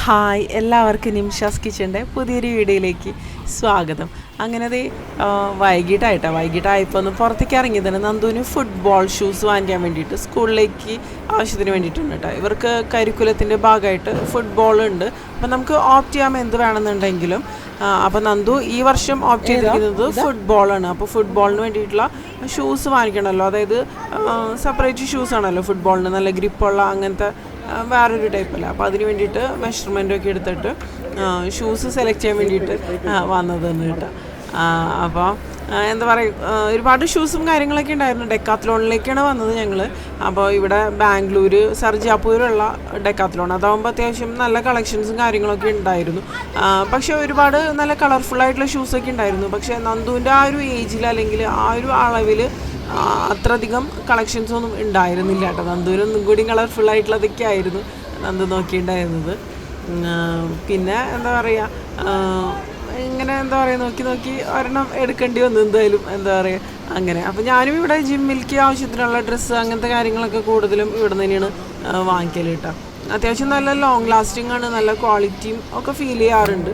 Hi എല്ലാവർക്കും നിംഷാസ് കിച്ചൻ്റെ പുതിയൊരു വീഡിയോയിലേക്ക് സ്വാഗതം. അങ്ങനെ അത് വൈകിട്ടായപ്പോൾ ഒന്ന് പുറത്തേക്ക് ഇറങ്ങിയതാണ്. നന്ദുവിന് ഫുട്ബോൾ ഷൂസ് വാങ്ങിക്കാൻ വേണ്ടിയിട്ട് സ്കൂളിലേക്ക് ആവശ്യത്തിന് വേണ്ടിയിട്ടുണ്ട് കേട്ടോ. ഇവർക്ക് കരിക്കുലത്തിൻ്റെ ഭാഗമായിട്ട് ഫുട്ബോൾ ഉണ്ട്. അപ്പം നമുക്ക് ഓപ്റ്റ് ചെയ്യാം എന്ത് വേണമെന്നുണ്ടെങ്കിലും. അപ്പോൾ നന്ദു ഈ വർഷം ഓപ്റ്റ് ചെയ്തിരിക്കുന്നത് ഫുട്ബോളാണ്. അപ്പോൾ ഫുട്ബോളിന് വേണ്ടിയിട്ടുള്ള ഷൂസ് വാങ്ങിക്കണമല്ലോ. അതായത് സെപ്പറേറ്റ് ഷൂസ് ആണല്ലോ ഫുട്ബോളിന്, നല്ല ഗ്രിപ്പുള്ള അങ്ങനത്തെ വേറൊരു ടൈപ്പല്ല. അപ്പോൾ അതിന് വേണ്ടിയിട്ട് മെഷർമെൻറ്റൊക്കെ എടുത്തിട്ട് ഷൂസ് സെലക്ട് ചെയ്യാൻ വേണ്ടിയിട്ട് വന്നതെന്ന് കേട്ടോ. അപ്പോൾ എന്താ പറയുക, ഒരുപാട് ഷൂസും കാര്യങ്ങളൊക്കെ ഉണ്ടായിരുന്നു. ഡെക്കാത്ലോണിലേക്കാണ് വന്നത് ഞങ്ങൾ. അപ്പോൾ ഇവിടെ ബാംഗ്ലൂർ സർജാപൂരുള്ള ഡെക്കാത്ലോൺ, അതാകുമ്പോൾ അത്യാവശ്യം നല്ല കളക്ഷൻസും കാര്യങ്ങളൊക്കെ ഉണ്ടായിരുന്നു. പക്ഷേ ഒരുപാട് നല്ല കളർഫുള്ളായിട്ടുള്ള ഷൂസൊക്കെ ഉണ്ടായിരുന്നു. പക്ഷേ നന്ദുവിൻ്റെ ആ ഒരു ഏജിൽ അല്ലെങ്കിൽ ആ ഒരു അളവിൽ അത്രയധികം കളക്ഷൻസ് ഒന്നും ഉണ്ടായിരുന്നില്ല കേട്ടോ. നന്ദുവിനൊന്നും കൂടി കളർഫുള്ളായിട്ടുള്ളതൊക്കെ ആയിരുന്നു നന്ദു നോക്കിയിട്ടുണ്ടായിരുന്നത്. പിന്നെ എന്താ പറയുക, ഇങ്ങനെ എന്താ പറയുക നോക്കി ഒരെണ്ണം എടുക്കേണ്ടി വന്നു എന്തായാലും, എന്താ പറയുക അങ്ങനെ. അപ്പോൾ ഞാനും ഇവിടെ ജിമ്മിലേക്ക് ആവശ്യത്തിനുള്ള ഡ്രസ്സ് അങ്ങനത്തെ കാര്യങ്ങളൊക്കെ കൂടുതലും ഇവിടെ തന്നെയാണ് വാങ്ങിക്കൽ കേട്ടോ. അത്യാവശ്യം നല്ല ലോങ് ലാസ്റ്റിംഗ് ആണ്, നല്ല ക്വാളിറ്റിയും ഒക്കെ ഫീൽ ചെയ്യാറുണ്ട്.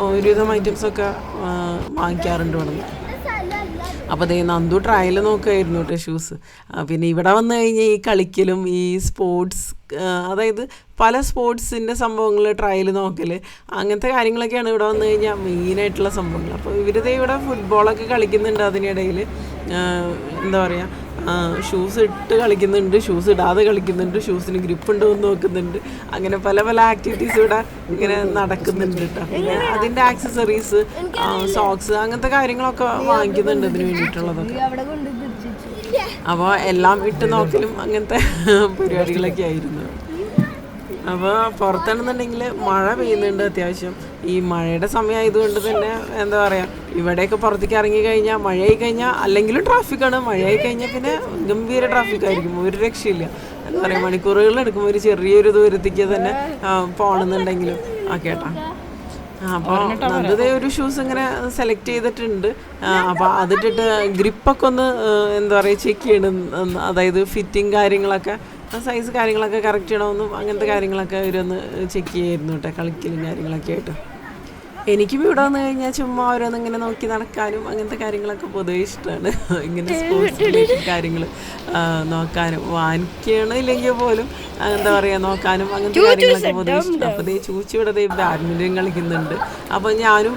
ഒരുവിധം ഐറ്റംസൊക്കെ വാങ്ങിക്കാറുണ്ട് ഇവിടെ നിന്ന്. അപ്പോൾ അതേ നന്ദു ട്രയൽ നോക്കുമായിരുന്നു കേട്ടോ ഷൂസ്. പിന്നെ ഇവിടെ വന്നു കഴിഞ്ഞാൽ ഈ കളിക്കലും ഈ സ്പോർട്സ്, അതായത് പല സ്പോർട്സിൻ്റെ സംഭവങ്ങൾ ട്രയൽ നോക്കൽ അങ്ങനത്തെ കാര്യങ്ങളൊക്കെയാണ് ഇവിടെ വന്നു കഴിഞ്ഞാൽ മെയിനായിട്ടുള്ള സംഭവങ്ങൾ. അപ്പോൾ ഇവരിതേ ഇവിടെ ഫുട്ബോളൊക്കെ കളിക്കുന്നുണ്ട്. അതിനിടയിൽ എന്താ പറയുക, ഷൂസ് ഇട്ട് കളിക്കുന്നുണ്ട്, ഷൂസ് ഇടാതെ കളിക്കുന്നുണ്ട്, ഷൂസിന് ഗ്രിപ്പ് ഉണ്ടോ എന്ന് നോക്കുന്നുണ്ട്. അങ്ങനെ പല ആക്ടിവിറ്റീസ് ഇവിടെ ഇങ്ങനെ നടക്കുന്നുണ്ട് കേട്ടോ. പിന്നെ അതിൻ്റെ ആക്സസറീസ്, സോക്സ് അങ്ങനത്തെ കാര്യങ്ങളൊക്കെ വാങ്ങിക്കുന്നുണ്ട് ഇതിന് വേണ്ടിയിട്ടുള്ളതൊക്കെ. അപ്പോൾ എല്ലാം ഇട്ട് നോക്കലും അങ്ങനത്തെ പരിപാടികളൊക്കെ ആയിരുന്നു. അപ്പോൾ പുറത്താണെന്നുണ്ടെങ്കിൽ മഴ പെയ്യുന്നുണ്ട് അത്യാവശ്യം. ഈ മഴയുടെ സമയമായതുകൊണ്ട് തന്നെ എന്താ പറയുക, ഇവിടെയൊക്കെ പുറത്തേക്ക് ഇറങ്ങി കഴിഞ്ഞാൽ മഴയായി കഴിഞ്ഞാൽ അല്ലെങ്കിലും ട്രാഫിക്കാണ്. മഴയായി കഴിഞ്ഞാൽ പിന്നെ ഗംഭീര ട്രാഫിക്കായിരിക്കും, ഒരു രക്ഷയില്ല. എന്താ പറയുക, മണിക്കൂറുകളെടുക്കും ഒരു ചെറിയൊരു ദൂരത്തേക്ക് തന്നെ പോകണമെന്നുണ്ടെങ്കിലും കേട്ടോ. അപ്പോൾ നല്ലതേ ഒരു ഷൂസ് ഇങ്ങനെ സെലക്ട് ചെയ്തിട്ടുണ്ട്. അപ്പോൾ അതിട്ടിട്ട് ഗ്രിപ്പൊക്കെ ഒന്ന് എന്താ പറയുക ചെക്ക് ചെയ്യണം. അതായത് ഫിറ്റിങ് കാര്യങ്ങളൊക്കെ, സൈസ് കാര്യങ്ങളൊക്കെ കറക്റ്റ് ചെയ്യണമെന്നും അങ്ങനത്തെ കാര്യങ്ങളൊക്കെ ഇവരൊന്ന് ചെക്ക് ചെയ്യായിരുന്നു കേട്ടോ, കളിക്കലും കാര്യങ്ങളൊക്കെ ആയിട്ട്. എനിക്കും ഇവിടെ വന്നു കഴിഞ്ഞാൽ ചുമ്മാ ഓരോന്ന് ഇങ്ങനെ നോക്കി നടക്കാനും അങ്ങനത്തെ കാര്യങ്ങളൊക്കെ പൊതുവെ ഇഷ്ടമാണ്. ഇങ്ങനെ സ്പോർട്സ് റിലേറ്റഡ് കാര്യങ്ങൾ നോക്കാനും, വാങ്ങിക്കണില്ലെങ്കിൽ പോലും എന്താ പറയുക നോക്കാനും അങ്ങനത്തെ കാര്യങ്ങളൊക്കെ പൊതുവെ ഇഷ്ടം. അപ്പോൾ ചൂച്ചി ഇവിടെ ബാഡ്മിൻ്റൺ കളിക്കുന്നുണ്ട്. അപ്പോൾ ഞാനും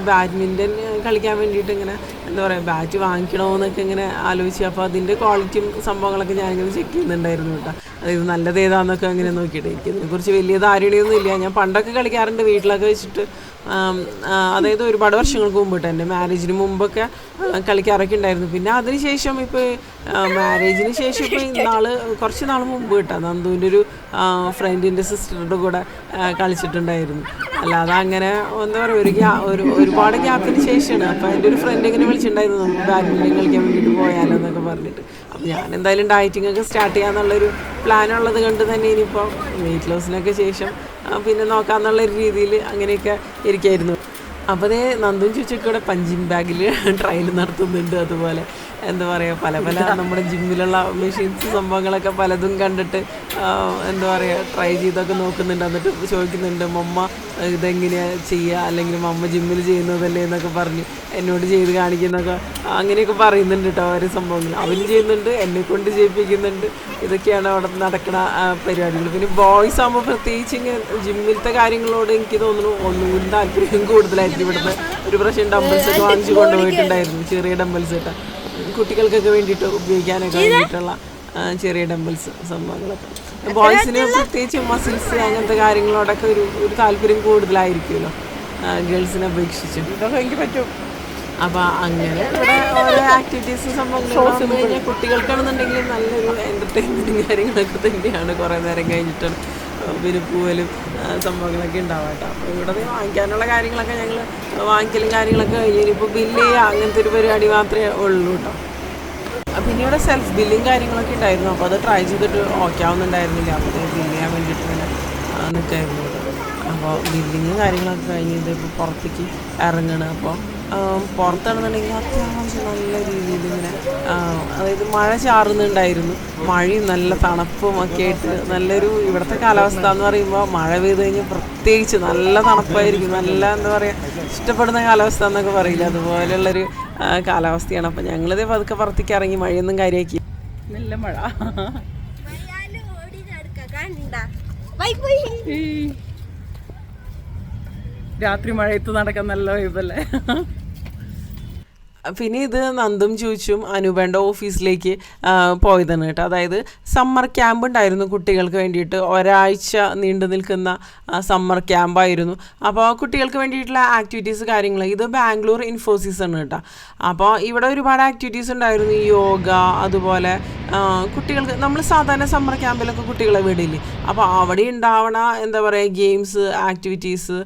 ബാഡ്മിൻ്റൺ കളിക്കാൻ വേണ്ടിയിട്ട് ഇങ്ങനെ എന്താ പറയുക ബാറ്റ് വാങ്ങിക്കണമെന്നൊക്കെ ഇങ്ങനെ ആലോചിച്ചു. അപ്പോൾ അതിൻ്റെ ക്വാളിറ്റിയും സംഭവങ്ങളൊക്കെ ഞാനിങ്ങനെ ചെക്ക് ചെയ്യുന്നുണ്ടായിരുന്നു കേട്ടോ. അതായത് നല്ലത് ഏതാണെന്നൊക്കെ അങ്ങനെ നോക്കിയിട്ട് ഇതിനെക്കുറിച്ച് വലിയ ധാരണയൊന്നും ഇല്ല. ഞാൻ പണ്ടൊക്കെ കളിക്കാറുണ്ട് വീട്ടിലൊക്കെ വെച്ചിട്ട്. അതായത് ഒരുപാട് വർഷങ്ങൾക്ക് മുമ്പിട്ട് എൻ്റെ മാരേജിന് മുമ്പൊക്കെ കളിക്കാറൊക്കെ ഉണ്ടായിരുന്നു. പിന്നെ അതിന് ശേഷം ഇപ്പോൾ മാരേജിന് ശേഷം ഇപ്പോൾ കുറച്ച് നാൾ മുമ്പ് കിട്ടാം നന്ദുവിൻ്റെ ഒരു ഫ്രണ്ടിൻ്റെ സിസ്റ്ററുടെ കൂടെ കളിച്ചിട്ടുണ്ടായിരുന്നു. അല്ലാതെ അങ്ങനെ എന്താ പറയുക ഒരുപാട് ഗ്യാപ്പിന് ശേഷമാണ്. അപ്പോൾ എൻ്റെ ഒരു ഫ്രണ്ട് ഇങ്ങനെ വിളിച്ചിട്ടുണ്ടായിരുന്നു നമുക്ക് ബാഡ്മിൻ്റൺ കളിക്കാൻ വേണ്ടിയിട്ട് പോയാലോ എന്നൊക്കെ പറഞ്ഞിട്ട്. അപ്പോൾ ഞാൻ എന്തായാലും ഡയറ്റിങ്ങൊക്കെ സ്റ്റാർട്ട് ചെയ്യാമെന്നുള്ളൊരു പ്ലാനുള്ളത് കൊണ്ട് തന്നെ ഇനിയിപ്പോൾ വെയിറ്റ് ലോസിനൊക്കെ ശേഷം പിന്നെ നോക്കാമെന്നുള്ളൊരു രീതിയിൽ അങ്ങനെയൊക്കെ ഇരിക്കായിരുന്നു. അപ്പോൾ അതേ നന്ദും ചുച്ചക്കൂടെ പഞ്ചിങ് ബാഗിൽ ട്രയൽ നടത്തുന്നുണ്ട്. അതുപോലെ എന്താ പറയുക പല നമ്മുടെ ജിമ്മിലുള്ള മെഷീൻസ് സംഭവങ്ങളൊക്കെ പലതും കണ്ടിട്ട് എന്താ പറയുക ട്രൈ ചെയ്തൊക്കെ നോക്കുന്നുണ്ട്. എന്നിട്ട് ചോദിക്കുന്നുണ്ട് മമ്മ ഇതെങ്ങനെയാണ് ചെയ്യുക, അല്ലെങ്കിൽ മമ്മ ജിമ്മിൽ ചെയ്യുന്നതല്ലേ എന്നൊക്കെ പറഞ്ഞ് എന്നോട് ചെയ്ത് കാണിക്കുന്നൊക്കെ അങ്ങനെയൊക്കെ പറയുന്നുണ്ട് കേട്ടോ. ഓരോ സംഭവങ്ങൾ അവരും ചെയ്യുന്നുണ്ട്, എന്നെക്കൊണ്ട് ചെയ്യിപ്പിക്കുന്നുണ്ട്. ഇതൊക്കെയാണ് അവിടെ നടക്കുന്ന പരിപാടികൾ. പിന്നെ ബോയ്സ് ആകുമ്പോൾ പ്രത്യേകിച്ച് ഇങ്ങനെ ജിമ്മിലത്തെ കാര്യങ്ങളോട് എനിക്ക് തോന്നുന്നു ഒന്നുകൂടി താല്പര്യം കൂടുതലായിട്ട്. ഇവിടുന്ന് ഒരു പ്രാവശ്യം ഡംബിൾസൊക്കെ വാങ്ങിച്ച് കൊണ്ടുപോയിട്ടുണ്ടായിരുന്നു, ചെറിയ ഡംബിൾസ് കേട്ടോ, കുട്ടികൾക്കൊക്കെ വേണ്ടിയിട്ട് ഉപയോഗിക്കാനൊക്കെ വേണ്ടിയിട്ടുള്ള ചെറിയ ഡംബിൾസ് സംഭവങ്ങളൊക്കെ. ബോയ്സിന് പ്രത്യേകിച്ച് മസിൽസ് അങ്ങനത്തെ കാര്യങ്ങളോടൊക്കെ ഒരു താല്പര്യം കൂടുതലായിരിക്കുമല്ലോ ഗേൾസിനെ അപേക്ഷിച്ച്. ഇതൊക്കെ എനിക്ക് പറ്റും. അപ്പോൾ അങ്ങനെ ഇവിടെ ഓരോ ആക്ടിവിറ്റീസ് സംഭവങ്ങൾ കഴിഞ്ഞാൽ കുട്ടികൾക്കാണെന്നുണ്ടെങ്കിൽ നല്ലൊരു എൻ്റർടൈൻമെൻറ്റും കാര്യങ്ങളൊക്കെ തന്നെയാണ്. കുറേ നേരം കഴിഞ്ഞിട്ടാണ് പിന്നെ പൂവലും സംഭവങ്ങളൊക്കെ ഉണ്ടാവാം കേട്ടോ. അപ്പോൾ ഇവിടെ വാങ്ങിക്കാനുള്ള കാര്യങ്ങളൊക്കെ ഞങ്ങൾ വാങ്ങിക്കലും കാര്യങ്ങളൊക്കെ കഴിഞ്ഞ് ഇനിയിപ്പോൾ ബില്ല് ചെയ്യുക അങ്ങനത്തെ ഒരു പരിപാടി മാത്രമേ ഉള്ളൂ കേട്ടോ. പിന്നെ ഇവിടെ സെൽഫ് ബില്ലിങ് കാര്യങ്ങളൊക്കെ ഉണ്ടായിരുന്നു. അപ്പോൾ അത് ട്രൈ ചെയ്തിട്ട് ഓക്കെ ആവുന്നുണ്ടായിരുന്നില്ല. അപ്പോൾ ബില്ല് ചെയ്യാൻ വേണ്ടിയിട്ട് തന്നെ നിൽക്കായിരുന്നു കേട്ടോ. അപ്പോൾ ബില്ലിങ് കാര്യങ്ങളൊക്കെ കഴിഞ്ഞിട്ട് ഇപ്പോൾ പുറത്തേക്ക് ഇറങ്ങണം. അപ്പോൾ പുറത്താണെന്നുണ്ടെങ്കിൽ അത്യാവശ്യം നല്ല രീതിയിൽ ഇങ്ങനെ അതായത് മഴ ചാറുന്നുണ്ടായിരുന്നു. മഴയും നല്ല തണുപ്പും ഒക്കെ ആയിട്ട് നല്ലൊരു ഇവിടുത്തെ കാലാവസ്ഥ എന്ന് പറയുമ്പോൾ മഴ പെയ്ത് കഴിഞ്ഞാൽ പ്രത്യേകിച്ച് നല്ല തണുപ്പായിരിക്കും. നല്ല എന്താ പറയുക, ഇഷ്ടപ്പെടുന്ന കാലാവസ്ഥ എന്നൊക്കെ പറയില്ല, അതുപോലെയുള്ളൊരു കാലാവസ്ഥയാണ്. അപ്പം ഞങ്ങളിത് പതുക്കെ പുറത്തേക്ക് ഇറങ്ങി, മഴയൊന്നും കാര്യമാക്കി. നല്ല മഴ, രാത്രി മഴയത്ത് നടക്കാൻ നല്ല വൈബല്ലേ. പിന്നെ ഇത് നന്ദും ചോദിച്ചും അനൂപേണ്ട ഓഫീസിലേക്ക് പോയതാണ് കേട്ടോ. അതായത് സമ്മർ ക്യാമ്പ് ഉണ്ടായിരുന്നു കുട്ടികൾക്ക് വേണ്ടിയിട്ട്, ഒരാഴ്ച നീണ്ടു നിൽക്കുന്ന സമ്മർ ക്യാമ്പായിരുന്നു. അപ്പോൾ കുട്ടികൾക്ക് വേണ്ടിയിട്ടുള്ള ആക്ടിവിറ്റീസ് കാര്യങ്ങൾ, ഇത് ബാംഗ്ലൂർ ഇൻഫോസിസ് ആണ് കേട്ടോ. അപ്പോൾ ഇവിടെ ഒരുപാട് ആക്ടിവിറ്റീസ് ഉണ്ടായിരുന്നു, യോഗ, അതുപോലെ കുട്ടികൾക്ക് നമ്മൾ സാധാരണ സമ്മർ ക്യാമ്പിലൊക്കെ കുട്ടികളെ വിടില്ലേ, അപ്പോൾ അവിടെ ഉണ്ടാവണ എന്താ പറയുക ഗെയിംസ്, ആക്ടിവിറ്റീസ്,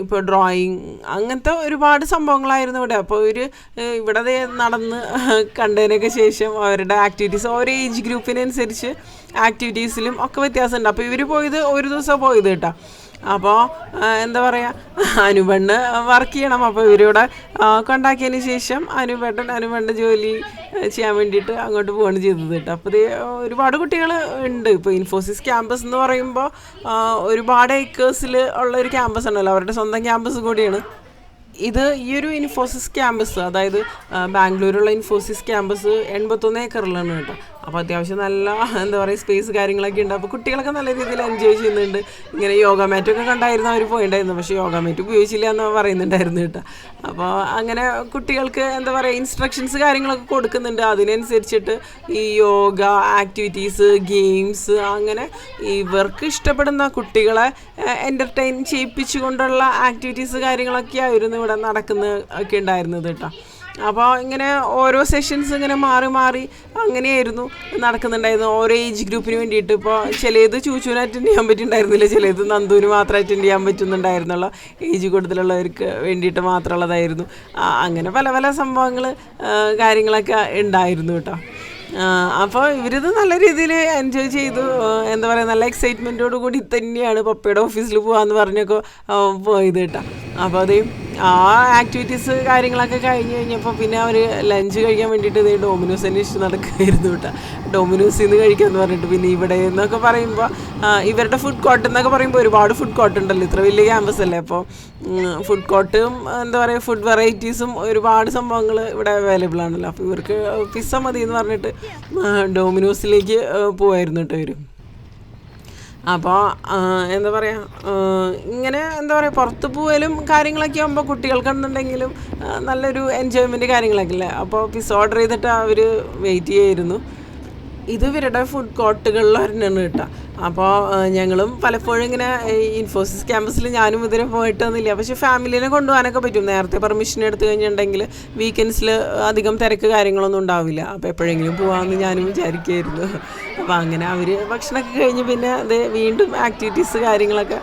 ഇപ്പോൾ ഡ്രോയിങ്, അങ്ങനത്തെ ഒരുപാട് സംഭവങ്ങളായിരുന്നു ഇവിടെ. അപ്പോൾ ഇവിടെ നടന്ന് കണ്ടതിനൊക്കെ ശേഷം അവരുടെ ആക്ടിവിറ്റീസ് ഓരോ ഏജ് ഗ്രൂപ്പിനനുസരിച്ച് ആക്ടിവിറ്റീസിലും ഒക്കെ വ്യത്യാസമുണ്ട്. അപ്പോൾ ഇവർ പോയത് ഒരു ദിവസം പോയത് കേട്ടോ. അപ്പോൾ എന്താ പറയുക, അനുപെണ്ണ് വർക്ക് ചെയ്യണം. അപ്പോൾ ഇവരിവിടെ കൊണ്ടാക്കിയതിന് ശേഷം അനുപെണ്ണ് ജോലി ചെയ്യാൻ വേണ്ടിയിട്ട് അങ്ങോട്ട് പോവുകയാണ് ചെയ്തത് കേട്ടോ. അപ്പോൾ ഇത് ഒരുപാട് കുട്ടികൾ ഉണ്ട്. ഇപ്പോൾ ഇൻഫോസിസ് ക്യാമ്പസ് എന്ന് പറയുമ്പോൾ ഒരുപാട് ഏക്കേഴ്സിൽ ഉള്ള ഒരു ക്യാമ്പസ് ആണല്ലോ, അവരുടെ സ്വന്തം ക്യാമ്പസ് കൂടിയാണ് ഇത്. ഈ ഒരു ഇൻഫോസിസ് ക്യാമ്പസ്, അതായത് ബാംഗ്ലൂരുള്ള ഇൻഫോസിസ് ക്യാമ്പസ് 81 ഏക്കറിലാണ് കേട്ടോ. അപ്പോൾ അത്യാവശ്യം നല്ല എന്താ പറയുക സ്പേസ് കാര്യങ്ങളൊക്കെ ഉണ്ട്. അപ്പോൾ കുട്ടികളൊക്കെ നല്ല രീതിയിൽ എൻജോയ് ചെയ്യുന്നുണ്ട്. ഇങ്ങനെ യോഗ മാറ്റൊക്കെ കണ്ടായിരുന്നു അവർ പോയിട്ടുണ്ടായിരുന്നു, പക്ഷേ യോഗ മാറ്റ് ഉപയോഗിച്ചില്ല എന്ന് പറയുന്നുണ്ടായിരുന്നു കേട്ടോ. അപ്പോൾ അങ്ങനെ കുട്ടികൾക്ക് എന്താ പറയുക ഇൻസ്ട്രക്ഷൻസ് കാര്യങ്ങളൊക്കെ കൊടുക്കുന്നുണ്ട്. അതിനനുസരിച്ചിട്ട് ഈ യോഗ ആക്ടിവിറ്റീസ്, ഗെയിംസ്, അങ്ങനെ ഇവർക്ക് ഇഷ്ടപ്പെടുന്ന കുട്ടികളെ എൻ്റർടൈൻ ചെയ്യിപ്പിച്ചുകൊണ്ടുള്ള ആക്ടിവിറ്റീസ് കാര്യങ്ങളൊക്കെ ആയിരുന്നു ഇവിടെ ഒക്കെ ഉണ്ടായിരുന്നത് കേട്ടോ. അപ്പോൾ ഇങ്ങനെ ഓരോ സെഷൻസ് ഇങ്ങനെ മാറി മാറി അങ്ങനെയായിരുന്നു നടക്കുന്നുണ്ടായിരുന്നു, ഓരോ ഏജ് ഗ്രൂപ്പിന് വേണ്ടിയിട്ട്. ഇപ്പോൾ ചിലത് ചൂച്ചുവിന് അറ്റൻഡ് ചെയ്യാൻ പറ്റുന്നുണ്ടായിരുന്നില്ല, ചിലത് നന്ദുവിന് മാത്രം അറ്റൻഡ് ചെയ്യാൻ പറ്റുന്നുണ്ടായിരുന്നുള്ള, ഏജ് കൂടുതലുള്ളവർക്ക് വേണ്ടിയിട്ട് മാത്രമുള്ളതായിരുന്നു. അങ്ങനെ പല പല സംഭവങ്ങൾ കാര്യങ്ങളൊക്കെ ഉണ്ടായിരുന്നു കേട്ടോ. അപ്പോൾ ഇവരിത് നല്ല രീതിയിൽ എൻജോയ് ചെയ്തു. എന്താ പറയുക, നല്ല എക്സൈറ്റ്മെൻറ്റോട് കൂടി തന്നെയാണ് പപ്പയുടെ ഓഫീസിൽ പോകാമെന്ന് പറഞ്ഞൊക്കെ പോയത് കേട്ടോ. അപ്പോൾ അത് ആ ആക്ടിവിറ്റീസ് കാര്യങ്ങളൊക്കെ കഴിഞ്ഞ് കഴിഞ്ഞപ്പോൾ പിന്നെ അവർ ലഞ്ച് കഴിക്കാൻ വേണ്ടിയിട്ട് ഇതേ ഡോമിനോസ് അന്വേഷിച്ച് നടക്കുകയായിരുന്നു കേട്ടോ. ഡോമിനോസിൽ നിന്ന് കഴിക്കാമെന്ന് പറഞ്ഞിട്ട്. പിന്നെ ഇവിടെ എന്നൊക്കെ പറയുമ്പോൾ ഇവരുടെ ഫുഡ് കോർട്ട് എന്നൊക്കെ പറയുമ്പോൾ ഒരുപാട് ഫുഡ് കോർട്ട് ഉണ്ടല്ലോ, ഇത്ര വലിയ ക്യാമ്പസ് അല്ലേ. അപ്പോൾ ഫുഡ് കോർട്ടും എന്താ പറയുക ഫുഡ് വെറൈറ്റീസും ഒരുപാട് സംഭവങ്ങൾ ഇവിടെ അവൈലബിൾ ആണല്ലോ. അപ്പോൾ ഇവർക്ക് പിസ്സ മതി എന്ന് പറഞ്ഞിട്ട് ഡോമിനോസിലേക്ക് പോവായിരുന്നു കേട്ടോ ഇവർ. അപ്പോൾ എന്താ പറയുക ഇങ്ങനെ എന്താ പറയുക പുറത്ത് പോയാലും കാര്യങ്ങളൊക്കെ ആകുമ്പോൾ കുട്ടികൾക്കെന്നുണ്ടെങ്കിലും നല്ലൊരു എൻജോയ്മെൻറ്റ് കാര്യങ്ങളൊക്കെ അല്ലേ. അപ്പോൾ പിസ്സ ഓർഡർ ചെയ്തിട്ട് അവർ വെയിറ്റ് ചെയ്യായിരുന്നു. ഇത് ഇവരുടെ ഫുഡ് കോർട്ടുകളിൽ ഒരെണ്ണമാണ് കേട്ടോ. അപ്പോൾ ഞങ്ങളും പലപ്പോഴും ഇങ്ങനെ ഇൻഫോസിസ് ക്യാമ്പസിൽ ഞാനും ഇതിനെ പോയിട്ടൊന്നുമില്ല, പക്ഷേ ഫാമിലീനെ കൊണ്ടുപോകാനൊക്കെ പറ്റും. നേരത്തെ പെർമിഷൻ എടുത്തു കഴിഞ്ഞിട്ടുണ്ടെങ്കിൽ വീക്കെൻഡ്സിൽ അധികം തിരക്ക് കാര്യങ്ങളൊന്നും ഉണ്ടാവില്ല. അപ്പോൾ എപ്പോഴെങ്കിലും പോകാമെന്ന് ഞാനും വിചാരിക്കുമായിരുന്നു. അപ്പോൾ അങ്ങനെ അവർ ഭക്ഷണമൊക്കെ കഴിഞ്ഞ് പിന്നെ അത് വീണ്ടും ആക്ടിവിറ്റീസ് കാര്യങ്ങളൊക്കെ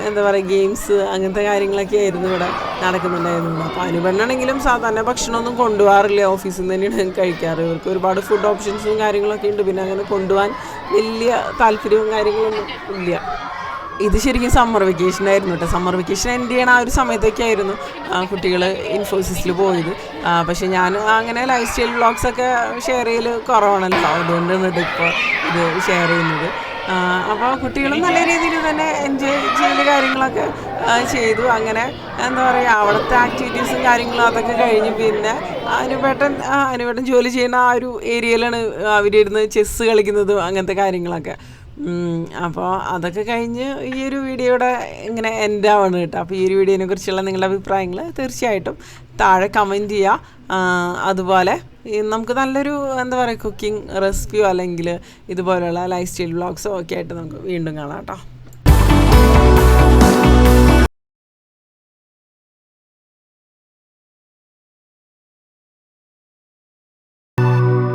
എന്താ പറയുക ഗെയിംസ് അങ്ങനത്തെ കാര്യങ്ങളൊക്കെ ആയിരുന്നു ഇവിടെ നടക്കുന്നുണ്ടായിരുന്നു. അപ്പോൾ അനുപെണ്ണാണെങ്കിലും സാധാരണ ഭക്ഷണമൊന്നും കൊണ്ടുപോകാറില്ല, ഓഫീസിൽ നിന്ന് തന്നെയാണ് കഴിക്കാറ്. ഇവർക്ക് ഒരുപാട് ഫുഡ് ഓപ്ഷൻസും കാര്യങ്ങളൊക്കെ ഉണ്ട്, പിന്നെ അങ്ങനെ കൊണ്ടുപോകാൻ വലിയ താല്പര്യവും കാര്യങ്ങളൊന്നും ഇല്ല. ഇത് ശരിക്കും സമ്മർ വെക്കേഷൻ ആയിരുന്നു കേട്ടോ. സമ്മർ വെക്കേഷൻ എൻഡ് ചെയ്യണ ആ ഒരു സമയത്തൊക്കെ ആയിരുന്നു കുട്ടികൾ ഇൻഫോസിസിൽ പോയത്. പക്ഷേ ഞാൻ അങ്ങനെ ലൈഫ് സ്റ്റൈൽ വ്ളോഗ്സൊക്കെ ഷെയർ ചെയ്യൽ കുറവാണല്ലോ, അതുകൊണ്ടാണ് ഇപ്പോൾ ഇത് ഷെയർ ചെയ്യുന്നത്. അപ്പോൾ കുട്ടികളും നല്ല രീതിയിൽ തന്നെ എൻജോയ് ചെയ്യൽ കാര്യങ്ങളൊക്കെ ചെയ്തു. അങ്ങനെ എന്താ പറയുക അവിടുത്തെ ആക്ടിവിറ്റീസും കാര്യങ്ങളും അതൊക്കെ കഴിഞ്ഞ് പിന്നെ അനുപേട്ടൻ ജോലി ചെയ്യുന്ന ആ ഒരു ഏരിയയിലാണ് അവരിരുന്ന് ചെസ്സ് കളിക്കുന്നതും അങ്ങനത്തെ കാര്യങ്ങളൊക്കെ. അപ്പോൾ അതൊക്കെ കഴിഞ്ഞ് ഈ ഒരു വീഡിയോയുടെ ഇങ്ങനെ എൻഡ് ആവാണ് കേട്ടോ. അപ്പോൾ ഈ ഒരു വീഡിയോനെ കുറിച്ചുള്ള നിങ്ങളുടെ അഭിപ്രായങ്ങൾ തീർച്ചയായിട്ടും താഴെ കമൻറ്റ് ചെയ്യുക. അതുപോലെ നമുക്ക് നല്ലൊരു എന്താ പറയുക കുക്കിംഗ് റെസിപ്പിയോ അല്ലെങ്കിൽ ഇതുപോലെയുള്ള ലൈഫ് സ്റ്റൈൽ വ്ളോഗ്സോ ഒക്കെ ആയിട്ട് നമുക്ക് വീണ്ടും കാണാം കേട്ടോ.